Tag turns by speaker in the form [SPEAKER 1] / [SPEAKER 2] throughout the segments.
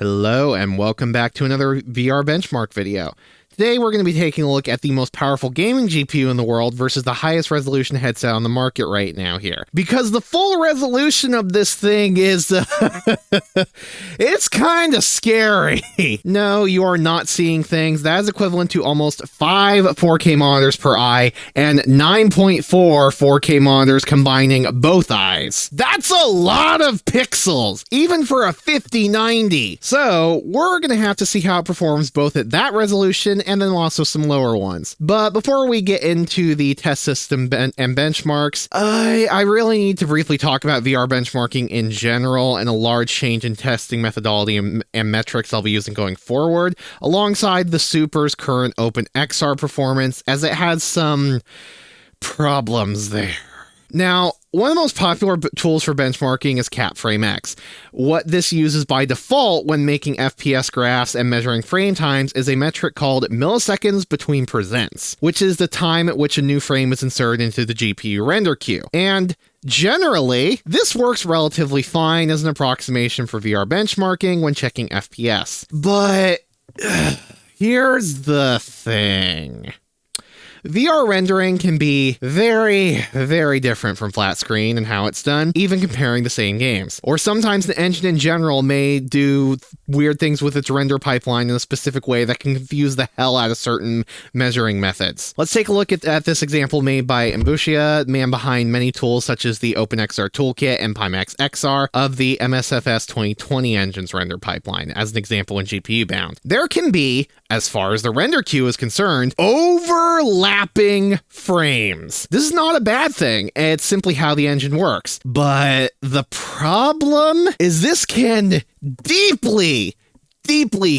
[SPEAKER 1] Hello and welcome back to another VR benchmark video. Today we're going to be taking a look at the most powerful gaming GPU in the world versus the highest resolution headset on the market right now here. Because the full resolution of this thing is, it's kind of scary. No, you are not seeing things. That is equivalent to almost 5 4K monitors per eye and 9.4 4K monitors combining both eyes. That's a lot of pixels, even for a 5090. So we're going to have to see how it performs both at that resolution and then also some lower ones. But before we get into the test system and benchmarks, I really need to briefly talk about VR benchmarking in general and a large change in testing methodology and metrics I'll be using going forward, alongside the Super's current OpenXR performance, as it has some problems there. Now, one of the most popular tools for benchmarking is CapFrameX. What this uses by default when making FPS graphs and measuring frame times is a metric called milliseconds between presents, which is the time at which a new frame is inserted into the GPU render queue. And generally, this works relatively fine as an approximation for VR benchmarking when checking FPS. But here's the thing. VR rendering can be very, very different from flat screen and how it's done, even comparing the same games. Or sometimes the engine in general may do weird things with its render pipeline in a specific way that can confuse the hell out of certain measuring methods. Let's take a look at this example made by Automobilista, man behind many tools such as the OpenXR toolkit and Pimax XR of the MSFS 2020 engine's render pipeline, as an example in GPU bound. There can be, as far as the render queue is concerned, overlapping frames. This is not a bad thing. It's simply how the engine works. But the problem is this can deeply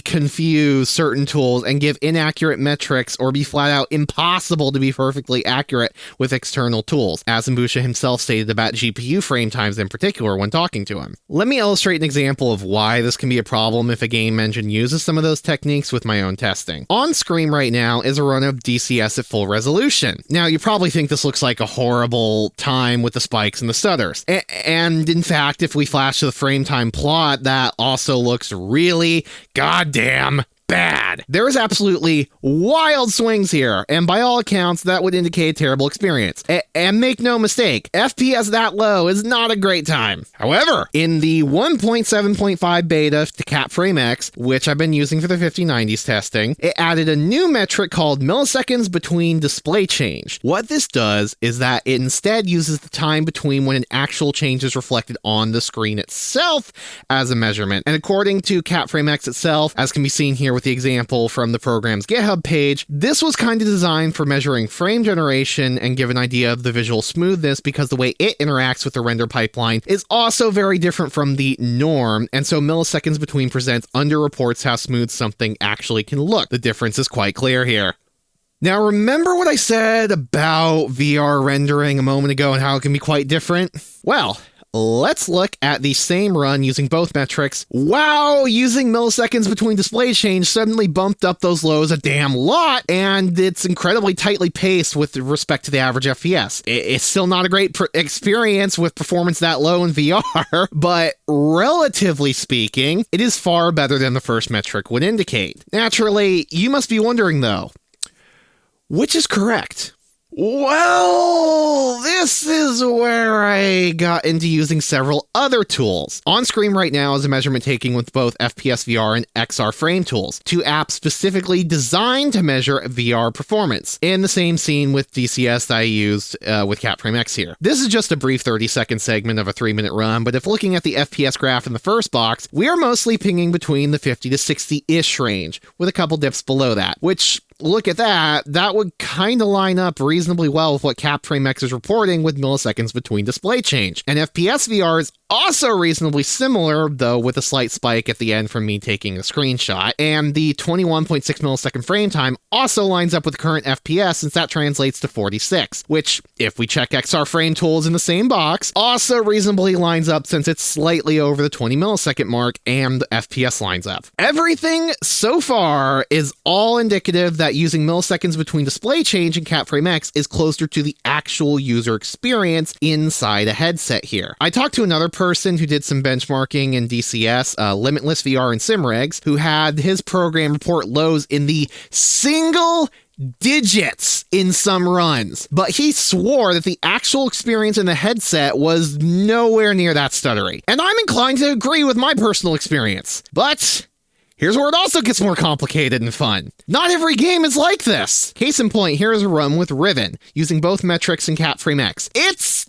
[SPEAKER 1] confuse certain tools and give inaccurate metrics or be flat out impossible to be perfectly accurate with external tools, as Mbusha himself stated about GPU frame times in particular when talking to him. Let me illustrate an example of why this can be a problem if a game engine uses some of those techniques with my own testing. On screen right now is a run of DCS at full resolution. Now, you probably think this looks like a horrible time with the spikes and the stutters. And in fact, if we flash to the frame time plot, that also looks really goddamn bad. There is absolutely wild swings here, and by all accounts, that would indicate a terrible experience. And make no mistake, FPS that low is not a great time. However, in the 1.7.5 beta to CapFrameX, which I've been using for the 5090s testing, it added a new metric called milliseconds between display change. What this does is that it instead uses the time between when an actual change is reflected on the screen itself as a measurement. And according to CapFrameX itself, as can be seen here with the example from the program's GitHub page, this was kind of designed for measuring frame generation and give an idea of the visual smoothness, because the way it interacts with the render pipeline is also very different from the norm, and so milliseconds between presents underreports how smooth something actually can look. The difference is quite clear here. Now, remember what I said about VR rendering a moment ago and how it can be quite different? Well, let's look at the same run using both metrics. Wow, using milliseconds between display change suddenly bumped up those lows a damn lot, and it's incredibly tightly paced with respect to the average FPS. It's still not a great experience with performance that low in VR, but relatively speaking, it is far better than the first metric would indicate. Naturally, you must be wondering though, which is correct? Well, this is where I got into using several other tools. On screen right now is a measurement taking with both FPS VR and XR frame tools, two apps specifically designed to measure VR performance, in the same scene with DCS that I used with CapFrameX here. This is just a brief 30-second segment of a 3-minute run, but if looking at the FPS graph in the first box, we are mostly pinging between the 50 to 60-ish range, with a couple dips below that, which, look at that, that would kind of line up reasonably well with what CapFrameX is reporting with milliseconds between display change. And FPS VR is also reasonably similar, though with a slight spike at the end from me taking a screenshot. And the 21.6 millisecond frame time also lines up with current FPS, since that translates to 46, which, if we check XR frame tools in the same box, also reasonably lines up since it's slightly over the 20 millisecond mark and the FPS lines up. Everything so far is all indicative that using milliseconds between display change in CapFrameX is closer to the actual user experience inside a headset here. I talked to another person who did some benchmarking in DCS, Limitless VR and SimRegs, who had his program report lows in the single digits in some runs, but he swore that the actual experience in the headset was nowhere near that stuttery. And I'm inclined to agree with my personal experience. But here's where it also gets more complicated and fun. Not every game is like this. Case in point, here is a run with Riven, using both metrics and CapFrameX. It's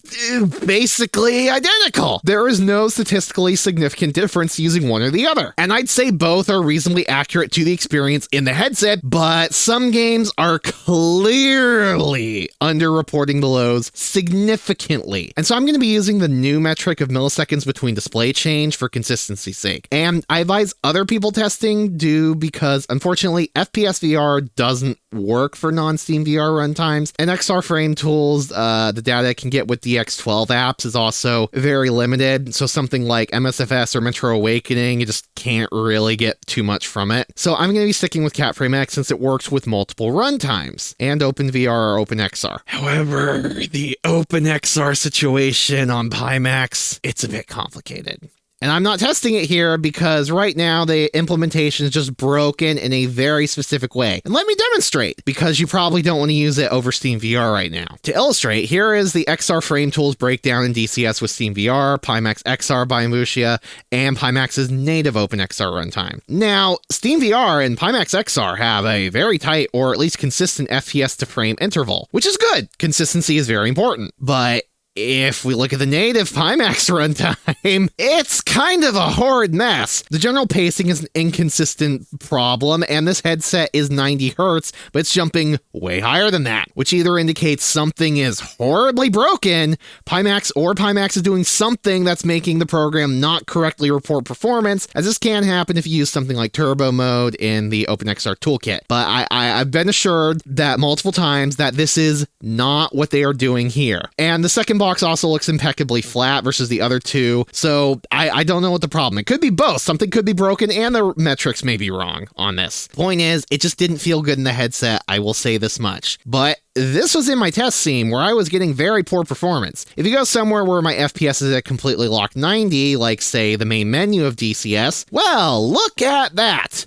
[SPEAKER 1] basically identical. There is no statistically significant difference using one or the other. And I'd say both are reasonably accurate to the experience in the headset, but some games are clearly underreporting the lows significantly. And so I'm going to be using the new metric of milliseconds between display change for consistency's sake. And I advise other people testing do because unfortunately FPS VR doesn't work for non-Steam VR runtimes, and XR frame tools, the data it can get with DX12 apps is also very limited, so something like MSFS or Metro Awakening, you just can't really get too much from it. So I'm going to be sticking with CapFrameX since it works with multiple runtimes, and OpenVR or OpenXR. However, the OpenXR situation on Pimax, it's a bit complicated. And I'm not testing it here because right now the implementation is just broken in a very specific way. And let me demonstrate, because you probably don't want to use it over Steam VR right now. To illustrate, here is the XR Frame Tools breakdown in DCS with Steam VR, Pimax XR by Ambuscia, and Pimax's native OpenXR runtime. Now, Steam VR and Pimax XR have a very tight, or at least consistent FPS to frame interval, which is good. Consistency is very important. But if we look at the native Pimax runtime, it's kind of a horrid mess. The general pacing is an inconsistent problem, and this headset is 90 Hz, but it's jumping way higher than that, which either indicates something is horribly broken, Pimax is doing something that's making the program not correctly report performance, as this can happen if you use something like turbo mode in the OpenXR toolkit. But I've been assured that multiple times that this is not what they are doing here. And the second box also looks impeccably flat versus the other two, so I don't know what the problem. It could be both. Something could be broken and the metrics may be wrong on this. Point is, it just didn't feel good in the headset, I will say this much. But this was in my test scene where I was getting very poor performance. If you go somewhere where my FPS is at completely locked 90, like say the main menu of DCS, well, look at that.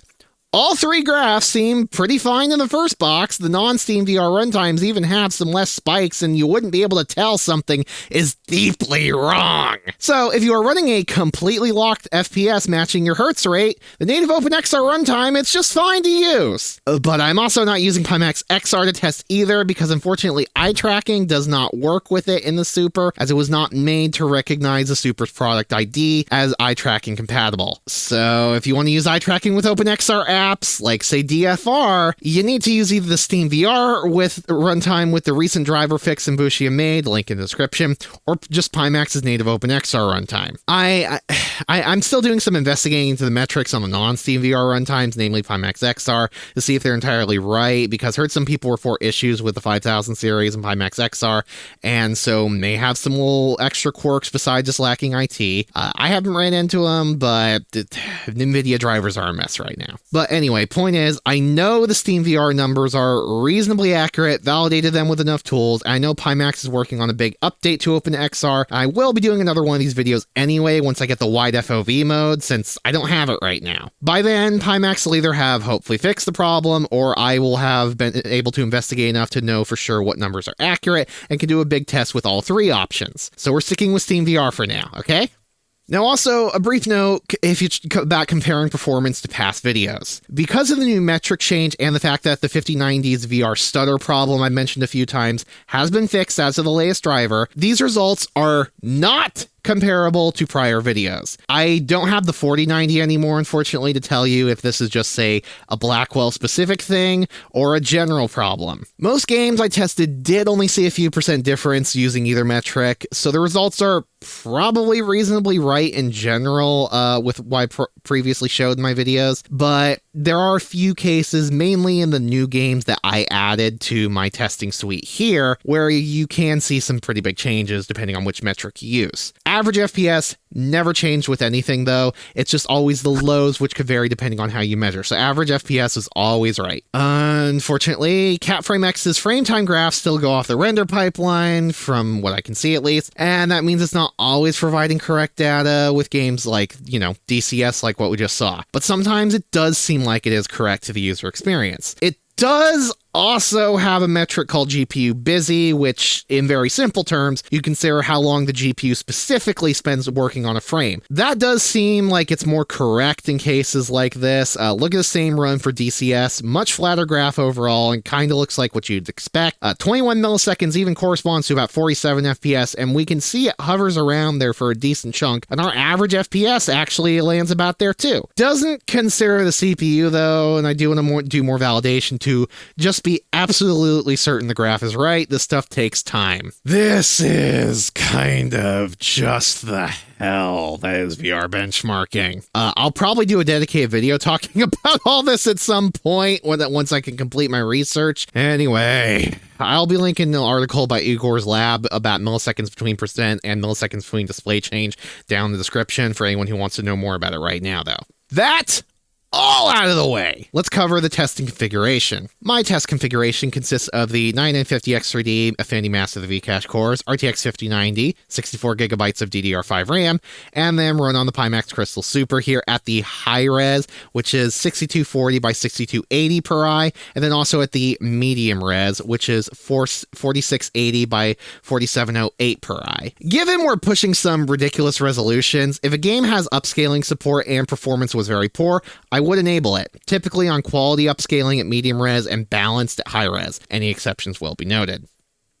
[SPEAKER 1] All three graphs seem pretty fine in the first box. The non-Steam VR runtimes even have some less spikes, and you wouldn't be able to tell something is deeply wrong. So if you are running a completely locked FPS matching your Hertz rate, the native OpenXR runtime, it's just fine to use. But I'm also not using Pimax XR to test either, because unfortunately eye tracking does not work with it in the Super, as it was not made to recognize the Super's product ID as eye tracking compatible. So if you want to use eye tracking with OpenXR apps, like say DFR, you need to use either the Steam VR with runtime with the recent driver fix Ambuscia made, link in the description, or just Pimax's native OpenXR runtime. I'm still doing some investigating into the metrics on the non-Steam VR runtimes, namely Pimax XR, to see if they're entirely right, because I heard some people report issues with the 5000 series and Pimax XR, and so may have some little extra quirks besides just lacking IT. I haven't ran into them, but NVIDIA drivers are a mess right now. But anyway, point is, I know the Steam VR numbers are reasonably accurate, validated them with enough tools. I know Pimax is working on a big update to OpenXR. I will be doing another one of these videos anyway once I get the wide FOV mode, since I don't have it right now. By then, Pimax will either have hopefully fixed the problem, or I will have been able to investigate enough to know for sure what numbers are accurate and can do a big test with all three options. So we're sticking with Steam VR for now, okay? Now also, a brief note if you about comparing performance to past videos. Because of the new metric change and the fact that the 5090's VR stutter problem I mentioned a few times has been fixed as of the latest driver, these results are not comparable to prior videos. I don't have the 4090 anymore, unfortunately, to tell you if this is just, say, a Blackwell specific thing or a general problem. Most games I tested did only see a few % difference using either metric, so the results are probably reasonably right in general with what I previously showed in my videos, but there are a few cases, mainly in the new games that I added to my testing suite here, where you can see some pretty big changes depending on which metric you use. Average FPS never changed with anything though. It's just always the lows, which could vary depending on how you measure. So average FPS is always right. Unfortunately, CapFrameX's frame time graphs still go off the render pipeline, from what I can see at least, and that means it's not always providing correct data with games like, DCS, like what we just saw. But sometimes it does seem like it is correct to the user experience. It does also have a metric called GPU busy, which in very simple terms, you consider how long the GPU specifically spends working on a frame. That does seem like it's more correct in cases like this. Look at the same run for DCS, much flatter graph overall, and kind of looks like what you'd expect. 21 milliseconds even corresponds to about 47 FPS, and we can see it hovers around there for a decent chunk, and our average FPS actually lands about there too. Doesn't consider the CPU though, and I do want to do more validation to just be absolutely certain the graph is right. This stuff takes time. This is kind of just the hell that is VR benchmarking. I'll probably do a dedicated video talking about all this at some point once I can complete my research. Anyway, I'll be linking an article by Igor's lab about milliseconds between percent and milliseconds between display change down in the description for anyone who wants to know more about it right now, though. That all out of the way, let's cover the testing configuration. My test configuration consists of the 9950X3D Affinity mass of the Vcache cores, RTX 5090, 64GB of DDR5 RAM, and then run on the Pimax Crystal Super here at the high res, which is 6240 by 6280 per eye, and then also at the medium res, which is 4680 by 4708 per eye. Given we're pushing some ridiculous resolutions, if a game has upscaling support and performance was very poor, I would enable it, typically on quality upscaling at medium res and balanced at high res. Any exceptions will be noted.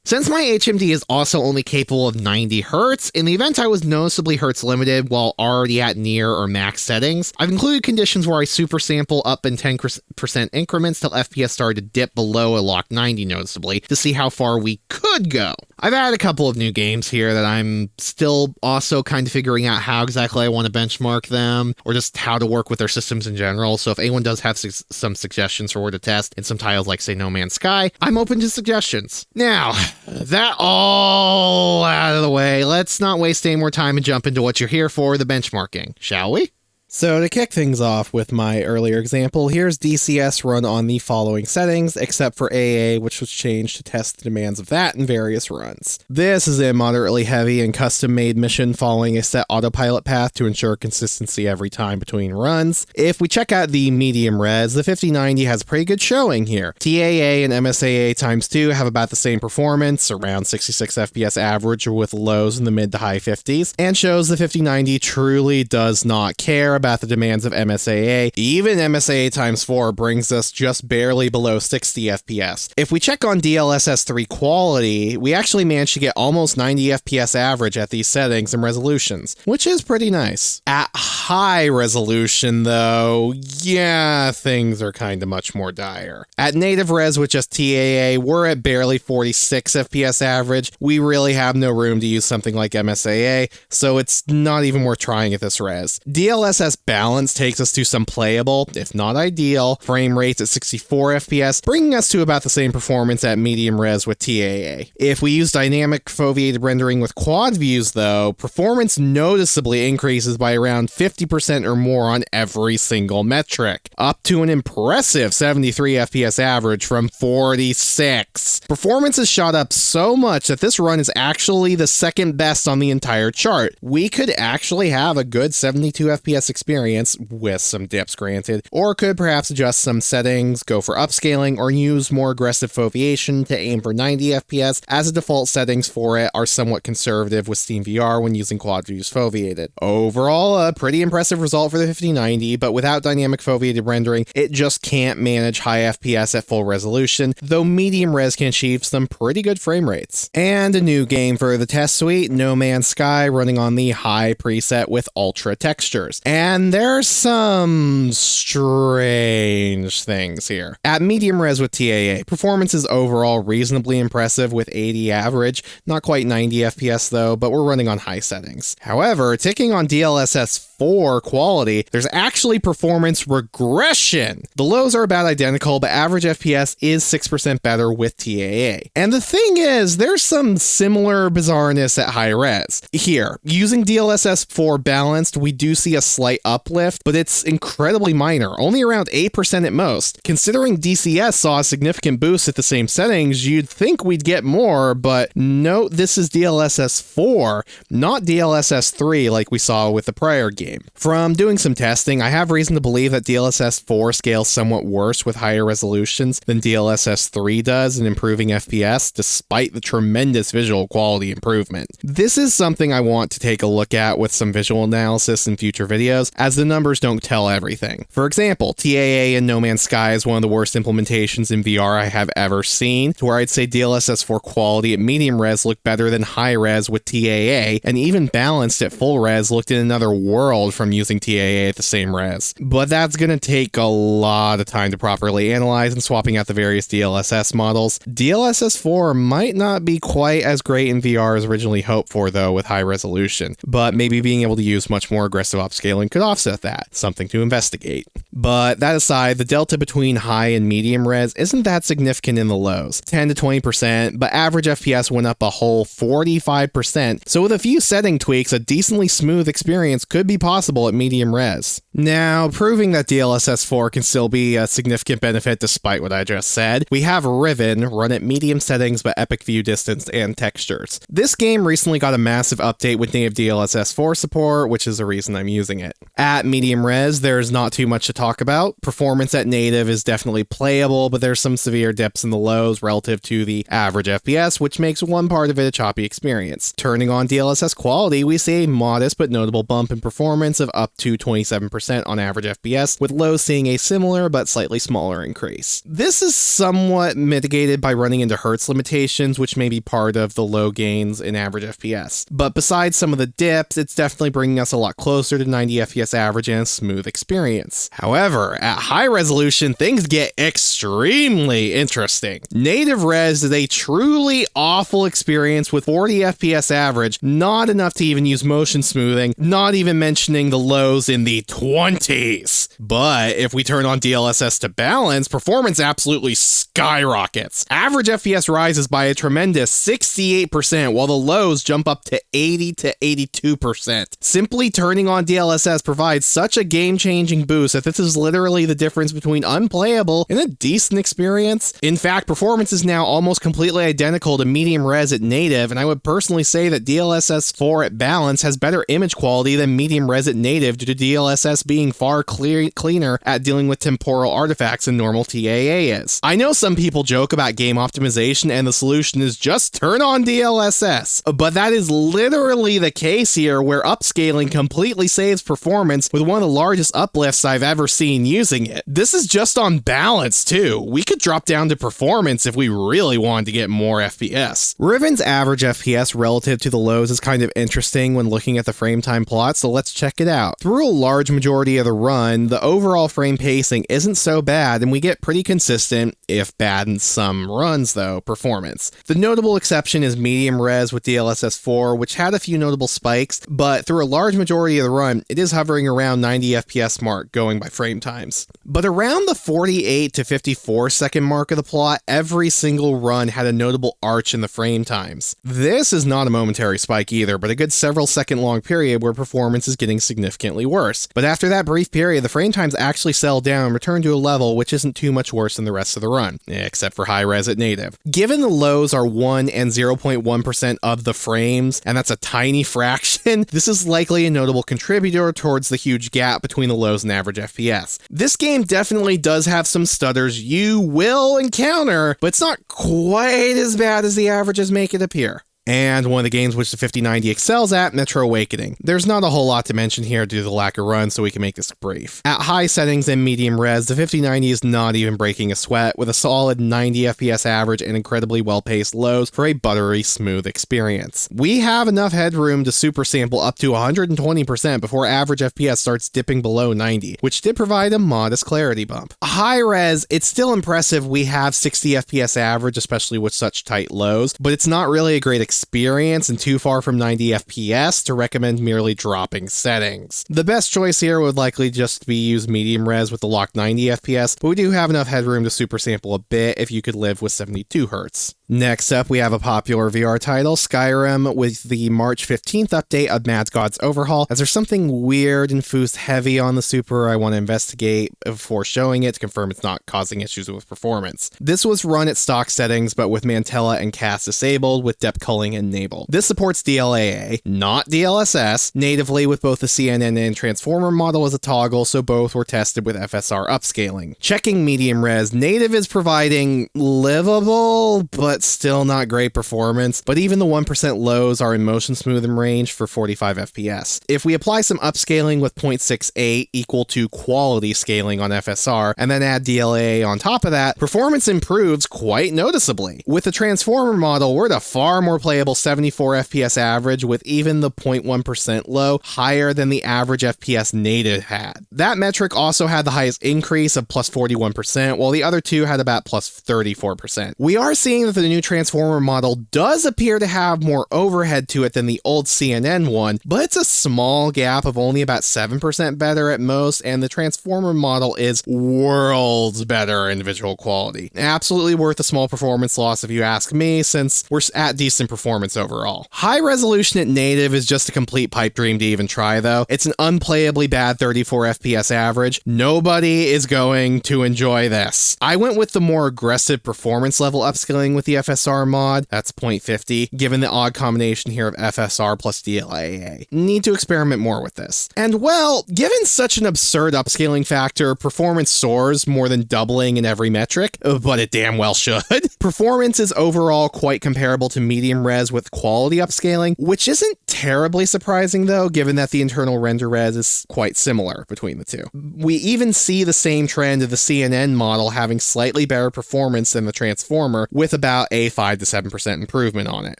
[SPEAKER 1] Since my HMD is also only capable of 90 Hz, in the event I was noticeably Hertz limited while already at near or max settings, I've included conditions where I super sample up in 10% increments till FPS started to dip below a locked 90 noticeably to see how far we could go. I've added a couple of new games here that I'm still also kind of figuring out how exactly I want to benchmark them, or just how to work with their systems in general. So if anyone does have some suggestions for where to test in some titles like, say, No Man's Sky, I'm open to suggestions. Now, that all out of the way, let's not waste any more time and jump into what you're here for, the benchmarking, shall we?
[SPEAKER 2] So to kick things off with my earlier example, here's DCS run on the following settings, except for AA, which was changed to test the demands of that in various runs. This is a moderately heavy and custom-made mission following a set autopilot path to ensure consistency every time between runs. If we check out the medium res, the 5090 has a pretty good showing here. TAA and MSAA times 2 have about the same performance, around 66 FPS average with lows in the mid to high 50s, and shows the 5090 truly does not care about the demands of MSAA. Even MSAA times 4 brings us just barely below 60 FPS. If we check on DLSS3 quality, we actually managed to get almost 90 FPS average at these settings and resolutions, which is pretty nice. At high resolution though, yeah, things are kind of much more dire. At native res with just TAA, we're at barely 46 FPS average. We really have no room to use something like MSAA, so it's not even worth trying at this res. DLSS balance takes us to some playable, if not ideal, frame rates at 64 FPS, bringing us to about the same performance at medium res with TAA. If we use dynamic foveated rendering with quad views though, performance noticeably increases by around 50% or more on every single metric, up to an impressive 73 FPS average from 46. Performance has shot up so much that this run is actually the second best on the entire chart. We could actually have a good 72 FPS experience, with some dips granted, or could perhaps adjust some settings, go for upscaling, or use more aggressive foveation to aim for 90 FPS, as the default settings for it are somewhat conservative with SteamVR when using quad views foveated. Overall, a pretty impressive result for the 5090, but without dynamic foveated rendering, it just can't manage high FPS at full resolution, though medium res can achieve some pretty good frame rates. And a new game for the test suite, No Man's Sky, running on the high preset with ultra textures. And And there's some strange things here. At medium res with TAA, performance is overall reasonably impressive with 80 average, not quite 90 FPS though, but we're running on high settings. However, ticking on DLSS 4 quality, there's actually performance regression. The lows are about identical, but average FPS is 6% better with TAA. And the thing is, there's some similar bizarreness at high res. Here, using DLSS 4 balanced, we do see a slight uplift, but it's incredibly minor, only around 8% at most. Considering DCS saw a significant boost at the same settings, you'd think we'd get more, but note this is DLSS 4, not DLSS 3 like we saw with the prior game. From doing some testing, I have reason to believe that DLSS 4 scales somewhat worse with higher resolutions than DLSS 3 does in improving FPS, despite the tremendous visual quality improvement. This is something I want to take a look at with some visual analysis in future videos, as the numbers don't tell everything. For example, TAA in No Man's Sky is one of the worst implementations in VR I have ever seen, to where I'd say DLSS 4 quality at medium res looked better than high res with TAA, and even balanced at full res looked in another world from using TAA at the same res. But that's gonna take a lot of time to properly analyze and swapping out the various DLSS models. DLSS 4 might not be quite as great in VR as originally hoped for though with high resolution, but maybe being able to use much more aggressive upscaling could offset that. Something to investigate. But that aside, the delta between high and medium res isn't that significant in the lows, 10 to 20%, but average FPS went up a whole 45%, so with a few setting tweaks, a decently smooth experience could be possible at medium res. Now, proving that DLSS 4 can still be a significant benefit despite what I just said, we have Riven run at medium settings but epic view distance and textures. This game recently got a massive update with native DLSS 4 support, which is the reason I'm using it. At medium res, there's not too much to talk about. Performance at native is definitely playable, but there's some severe dips in the lows relative to the average FPS, which makes one part of it a choppy experience. Turning on DLSS quality, we see a modest but notable bump in performance of up to 27% on average FPS, with lows seeing a similar but slightly smaller increase. This is somewhat mitigated by running into hertz limitations, which may be part of the low gains in average FPS. But besides some of the dips, it's definitely bringing us a lot closer to 90 FPS average and a smooth experience. However, at high resolution, things get extremely interesting. Native res is a truly awful experience with 40 FPS average, not enough to even use motion smoothing, not even mentioning the lows in the 20s. But if we turn on DLSS to balance, performance absolutely skyrockets. Average FPS rises by a tremendous 68%, while the lows jump up to 80 to 82%. Simply turning on DLSS provides such a game-changing boost that this is literally the difference between unplayable and a decent experience. In fact, performance is now almost completely identical to medium res at native, and I would personally say that DLSS 4 at balance has better image quality than medium res at native due to DLSS being far cleaner at dealing with temporal artifacts than normal TAA is. I know some people joke about game optimization and the solution is just turn on DLSS, but that is literally the case here, where upscaling completely saves performance with one of the largest uplifts I've ever seen using it. This is just on balance too. We could drop down to performance if we really wanted to get more FPS. Riven's average FPS relative to the lows is kind of interesting when looking at the frame time plot, so let's check it out. Through a large majority of the run, the overall frame pacing isn't so bad, and we get pretty consistent, if bad in some runs though, performance. The notable exception is medium res with DLSS 4, which had a few notable spikes, but through a large majority of the run, it is hovering around 90 FPS mark going by frame times. But around the 48 to 54 second mark of the plot, every single run had a notable arch in the frame times. This is not a momentary spike either, but a good several second long period where performance is getting significantly worse. But after that brief period, the frame times actually settle down and return to a level which isn't too much worse than the rest of the run, except for high res at native. Given the lows are 1 and 0.1% of the frames, and that's a tiny fraction, this is likely a notable contributor towards the huge gap between the lows and average FPS. This game definitely does have some stutters you will encounter, but it's not quite as bad as the averages make it appear. And one of the games which the 5090 excels at, Metro Awakening. There's not a whole lot to mention here due to the lack of run, so we can make this brief. At high settings and medium res, the 5090 is not even breaking a sweat, with a solid 90 FPS average and incredibly well-paced lows for a buttery smooth experience. We have enough headroom to super sample up to 120% before average FPS starts dipping below 90, which did provide a modest clarity bump. High res, it's still impressive we have 60 FPS average, especially with such tight lows, but it's not really a great experience and too far from 90 FPS to recommend merely dropping settings. The best choice here would likely just be use medium res with the locked 90 FPS, but we do have enough headroom to super sample a bit if you could live with 72 Hz. Next up, we have a popular VR title, Skyrim, with the March 15th update of Mad God's Overhaul. As there's something weird and Foos heavy on the Super, I want to investigate before showing it to confirm it's not causing issues with performance. This was run at stock settings, but with Mantella and CAS disabled, with depth culling enabled. This supports DLAA, not DLSS, natively with both the CNN and Transformer model as a toggle, so both were tested with FSR upscaling. Checking medium res, native is providing livable, but still not great performance, but even the 1% lows are in motion smoothing range for 45 FPS. If we apply some upscaling with 0.68 equal to quality scaling on FSR, and then add DLA on top of that, performance improves quite noticeably. With the Transformer model, we're at a far more playable 74 FPS average, with even the 0.1% low higher than the average FPS native had. That metric also had the highest increase of plus 41%, while the other two had about plus 34%. We are seeing that the new Transformer model does appear to have more overhead to it than the old CNN one, but it's a small gap of only about 7% better at most, and the Transformer model is worlds better in visual quality. Absolutely worth a small performance loss if you ask me, since we're at decent performance overall. High resolution at native is just a complete pipe dream to even try though. It's an unplayably bad 34 FPS average. Nobody is going to enjoy this. I went with the more aggressive performance level upscaling with the FSR mod, that's 0.50, given the odd combination here of FSR plus DLAA. Need to experiment more with this. And well, given such an absurd upscaling factor, performance soars, more than doubling in every metric, but it damn well should. Performance is overall quite comparable to medium res with quality upscaling, which isn't terribly surprising though, given that the internal render res is quite similar between the two. We even see the same trend of the CNN model having slightly better performance than the Transformer, with about a 5 to 7% improvement on it.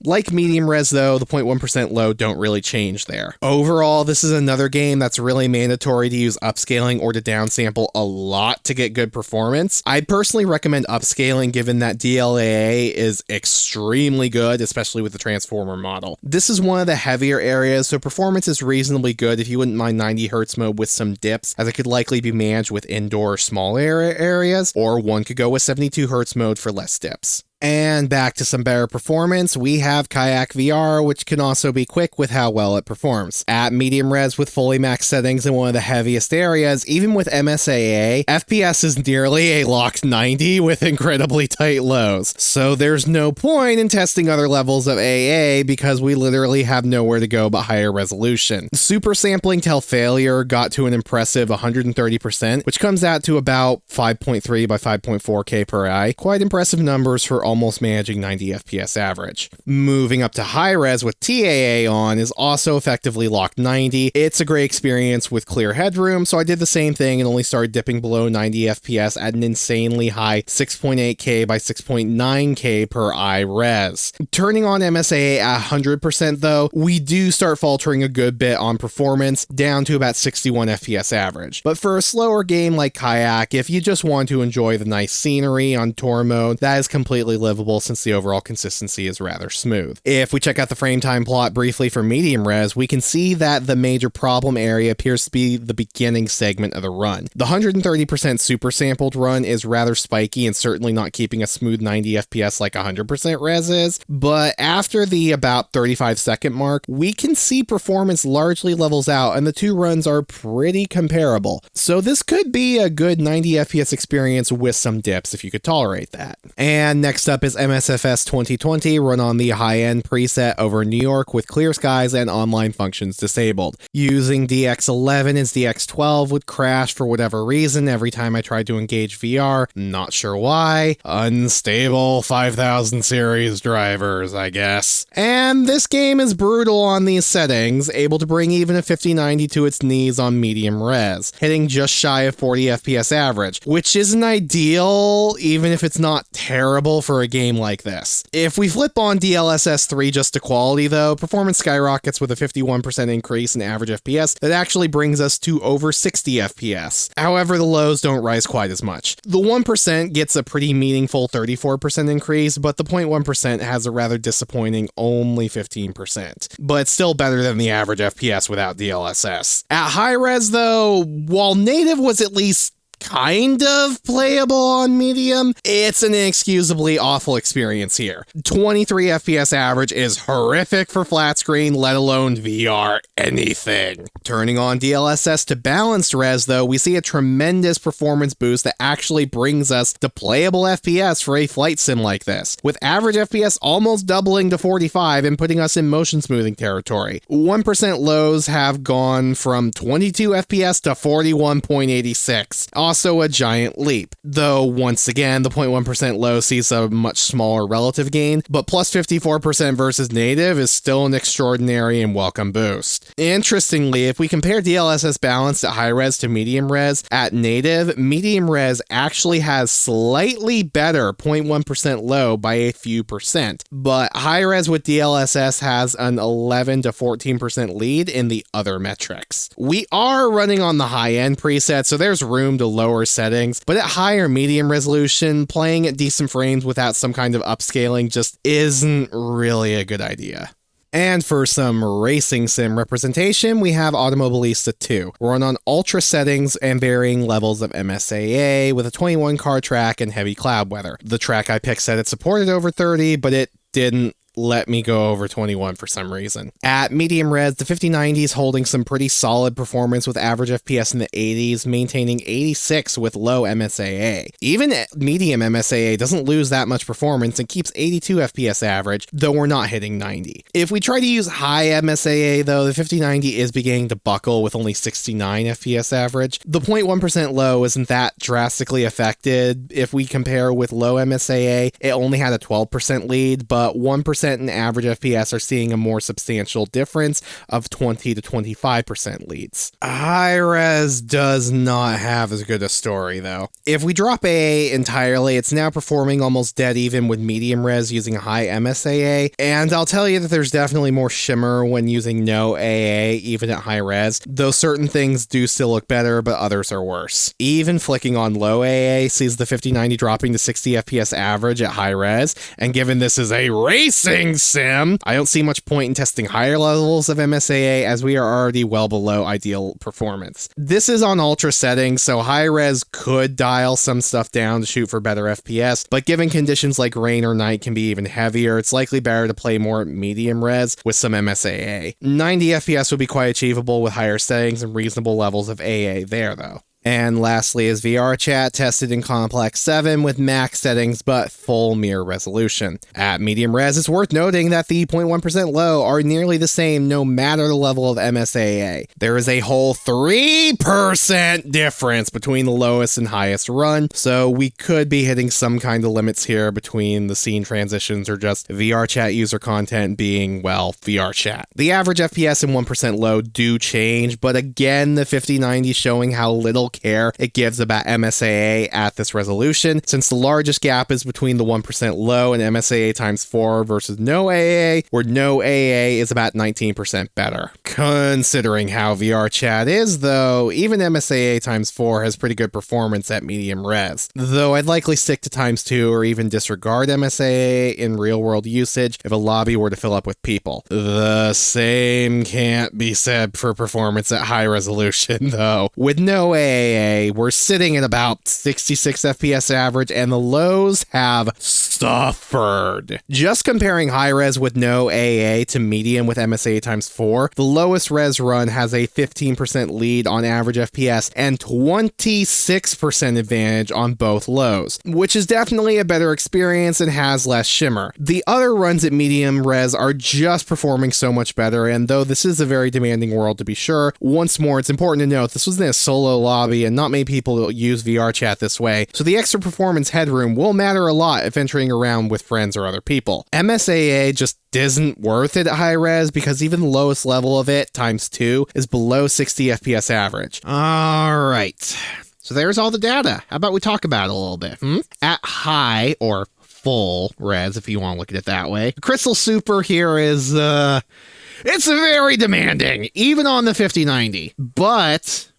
[SPEAKER 2] Like medium res though, the 0.1% low don't really change there. Overall, this is another game that's really mandatory to use upscaling or to downsample a lot to get good performance. I personally recommend upscaling given that DLAA is extremely good, especially with the Transformer model. This is one of the heavier areas, so performance is reasonably good if you wouldn't mind 90 Hz mode with some dips, as it could likely be managed with indoor small areas, or one could go with 72 Hz mode for less dips. And back to some better performance, we have Kayak VR, which can also be quick with how well it performs. At medium res with fully max settings in one of the heaviest areas, even with MSAA, FPS is nearly a locked 90 with incredibly tight lows. So there's no point in testing other levels of AA because we literally have nowhere to go but higher resolution. Super sampling till failure got to an impressive 130%, which comes out to about 5.3 by 5.4K per eye. Quite impressive numbers for almost managing 90 FPS average. Moving up to high res with TAA on is also effectively locked 90. It's a great experience with clear headroom, so I did the same thing and only started dipping below 90 FPS at an insanely high 6.8K by 6.9K per eye res. Turning on MSAA at 100% though, we do start faltering a good bit on performance, down to about 61 FPS average. But for a slower game like Kayak, if you just want to enjoy the nice scenery on tour mode, that is completely livable since the overall consistency is rather smooth. If we check out the frame time plot briefly for medium res, we can see that the major problem area appears to be the beginning segment of the run. The 130% super sampled run is rather spiky and certainly not keeping a smooth 90 FPS like 100% res is, but after the about 35-second mark, we can see performance largely levels out and the two runs are pretty comparable. So this could be a good 90 FPS experience with some dips if you could tolerate that. And next up, up is MSFS 2020 run on the high-end preset over New York with clear skies and online functions disabled. Using DX11 as DX12 would crash for whatever reason every time I tried to engage VR. Not sure why. Unstable 5000 series drivers, I guess. And this game is brutal on these settings, able to bring even a 5090 to its knees on medium res, hitting just shy of 40 FPS average, which isn't ideal even if it's not terrible for a game like this. If we flip on DLSS 3 just to quality though, performance skyrockets with a 51% increase in average FPS that actually brings us to over 60 FPS. However, the lows don't rise quite as much. The 1% gets a pretty meaningful 34% increase, but the 0.1% has a rather disappointing only 15%. But it's still better than the average FPS without DLSS. At high res though, while native was at least kind of playable on medium, it's an inexcusably awful experience here. 23 FPS average is horrific for flat screen, let alone VR anything. Turning on DLSS to balanced res though, we see a tremendous performance boost that actually brings us to playable FPS for a flight sim like this, with average FPS almost doubling to 45 and putting us in motion smoothing territory. 1% lows have gone from 22 FPS to 41.86. Also a giant leap, though once again the 0.1% low sees a much smaller relative gain, but plus 54% versus native is still an extraordinary and welcome boost. Interestingly, if we compare DLSS balanced at high res to medium res, at native, medium res actually has slightly better 0.1% low by a few percent, but high res with DLSS has an 11 to 14% lead in the other metrics. We are running on the high end preset, so there's room to lower settings, but at higher medium resolution, playing at decent frames without some kind of upscaling just isn't really a good idea. And for some racing sim representation, we have Automobilista 2, run on ultra settings and varying levels of MSAA with a 21 car track and heavy cloud weather. The track I picked said it supported over 30, but it didn't let me go over 21 for some reason. At medium res, the 5090 is holding some pretty solid performance with average FPS in the 80s, maintaining 86 with low MSAA. Even medium MSAA doesn't lose that much performance and keeps 82 FPS average, though we're not hitting 90. If we try to use high MSAA though, the 5090 is beginning to buckle with only 69 FPS average. The 0.1% low isn't that drastically affected. If we compare with low MSAA, it only had a 12% lead, but 1% in average FPS are seeing a more substantial difference of 20 to 25% leads. High res does not have as good a story though. If we drop AA entirely, it's now performing almost dead even with medium res using high MSAA, and I'll tell you that there's definitely more shimmer when using no AA even at high res, though certain things do still look better, but others are worse. Even flicking on low AA sees the 5090 dropping to 60 FPS average at high res, and given this is a racing sim, I don't see much point in testing higher levels of MSAA as we are already well below ideal performance. This is on ultra settings, so high res could dial some stuff down to shoot for better FPS, but given conditions like rain or night can be even heavier, it's likely better to play more medium res with some MSAA. 90 FPS would be quite achievable with higher settings and reasonable levels of AA there though. And lastly is VRChat, tested in Complex 7 with max settings but full mirror resolution. At medium res, it's worth noting that the 0.1% low are nearly the same no matter the level of MSAA. There is a whole 3% difference between the lowest and highest run, so we could be hitting some kind of limits here between the scene transitions or just VRChat user content being, well, VRChat. The average FPS and 1% low do change, but again, the 5090 showing how little care it gives about MSAA at this resolution, since the largest gap is between the 1% low and MSAA times 4 versus no AA, where no AA is about 19% better. Considering how VRChat is though, even MSAA times 4 has pretty good performance at medium res, though I'd likely stick to times 2 or even disregard MSAA in real world usage if a lobby were to fill up with people. The same can't be said for performance at high resolution though. With no AA, AA, we're sitting at about 66 FPS average, and the lows have suffered. Just comparing high res with no AA to medium with MSAA times 4, the lowest res run has a 15% lead on average FPS and 26% advantage on both lows, which is definitely a better experience and has less shimmer. The other runs at medium res are just performing so much better, and though this is a very demanding world to be sure, once more it's important to note this was in a solo lobby and not many people use VRChat this way, so the extra performance headroom will matter a lot if entering around with friends or other people. MSAA just isn't worth it at high res because even the lowest level of it, times 2, is below 60 FPS average.
[SPEAKER 1] Alright, so there's all the data. How about we talk about it a little bit? At high, or full res if you want to look at it that way, Crystal Super here is, it's very demanding, even on the 5090. But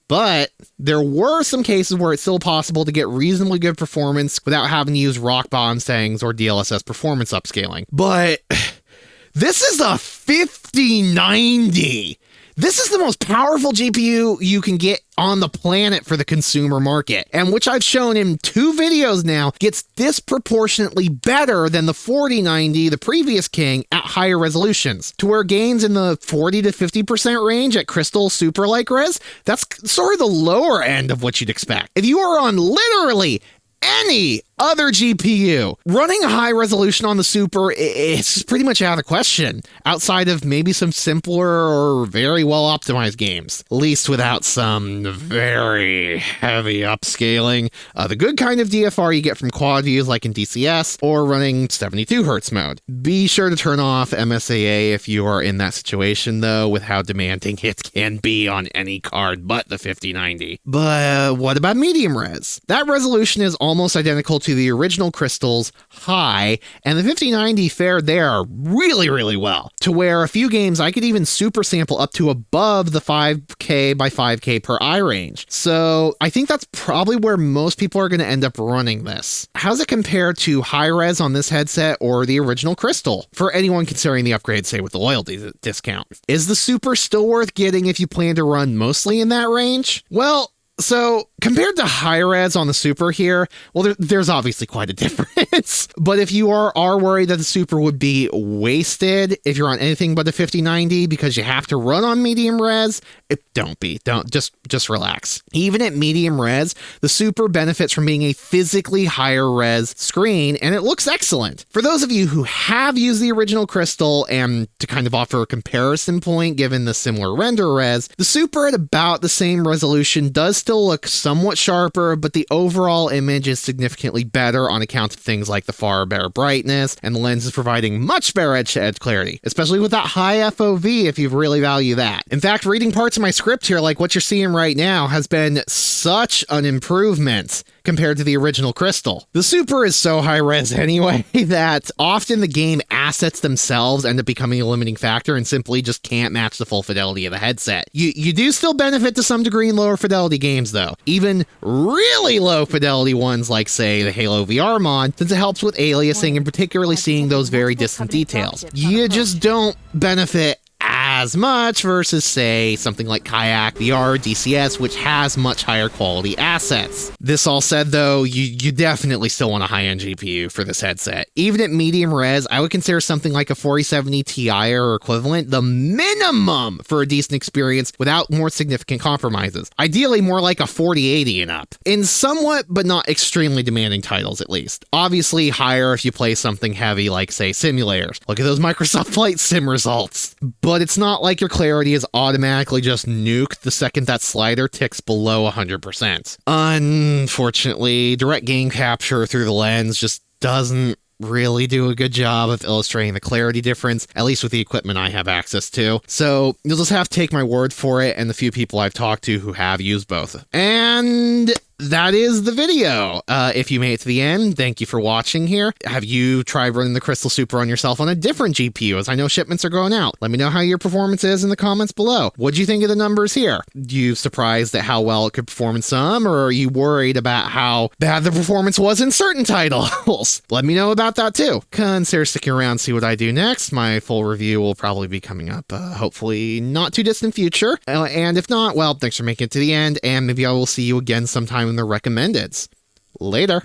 [SPEAKER 1] there were some cases where it's still possible to get reasonably good performance without having to use rock bottom settings or DLSS performance upscaling. But this is a 5090. This is the most powerful GPU you can get on the planet for the consumer market, and which I've shown in 2 videos now, gets disproportionately better than the 4090, the previous king, at higher resolutions, to where gains in the 40 to 50% range at Crystal Super like res, that's sort of the lower end of what you'd expect. If you are on literally any other GPU, running a high resolution on the Super, it's pretty much out of the question, outside of maybe some simpler or very well optimized games, at least without some very heavy upscaling, the good kind of DFR you get from quad views like in DCS, or running 72Hz mode. Be sure to turn off MSAA if you are in that situation though, with how demanding it can be on any card but the 5090. But what about medium res? That resolution is almost identical to the original Crystal's high, and the 5090 fared there really, really well, to where a few games I could even super sample up to above the 5K by 5K per eye range. So I think that's probably where most people are going to end up running this. How's it compare to high res on this headset or the original Crystal, for anyone considering the upgrade, say with the loyalty discount? Is the Super still worth getting if you plan to run mostly in that range? Well, so, compared to high res on the Super here, well, there's obviously quite a difference. But if you are worried that the Super would be wasted if you're on anything but the 5090 because you have to run on medium res, don't just relax. Even at medium res, the Super benefits from being a physically higher res screen, and it looks excellent. For those of you who have used the original Crystal, and to kind of offer a comparison point given the similar render res, the Super at about the same resolution does still look somewhat sharper, but the overall image is significantly better on account of things like the far better brightness, and the lens is providing much better edge-to-edge clarity, especially with that high FOV if you really value that. In fact, reading parts of my script here, like what you're seeing right now, has been such an improvement compared to the original Crystal. The Super is so high res anyway that often the game assets themselves end up becoming a limiting factor and simply just can't match the full fidelity of the headset. You do still benefit to some degree in lower fidelity games though, even really low fidelity ones like say the Halo VR mod, since it helps with aliasing and particularly seeing those very distant details. You just don't benefit as much versus, say, something like Kayak VR, DCS, which has much higher quality assets. This all said, though, you definitely still want a high-end GPU for this headset. Even at medium res, I would consider something like a 4070 Ti or equivalent the minimum for a decent experience without more significant compromises. Ideally, more like a 4080 and up. In somewhat, but not extremely demanding titles, at least. Obviously, higher if you play something heavy like, say, simulators. Look at those Microsoft Flight Sim results. But it's not like your clarity is automatically just nuked the second that slider ticks below 100%. Unfortunately, direct game capture through the lens just doesn't really do a good job of illustrating the clarity difference, at least with the equipment I have access to. So you'll just have to take my word for it and the few people I've talked to who have used both. And that is the video. If you made it to the end, thank you for watching here. Have you tried running the Crystal Super on yourself on a different GPU, as I know shipments are going out? Let me know how your performance is in the comments below. What'd you think of the numbers here? You surprised at how well it could perform in some, or are you worried about how bad the performance was in certain titles? Let me know about that too. Consider sticking around to see what I do next. My full review will probably be coming up, hopefully not too distant future. And if not, well, thanks for making it to the end, and maybe I will see you again sometime in the recommendeds. Later.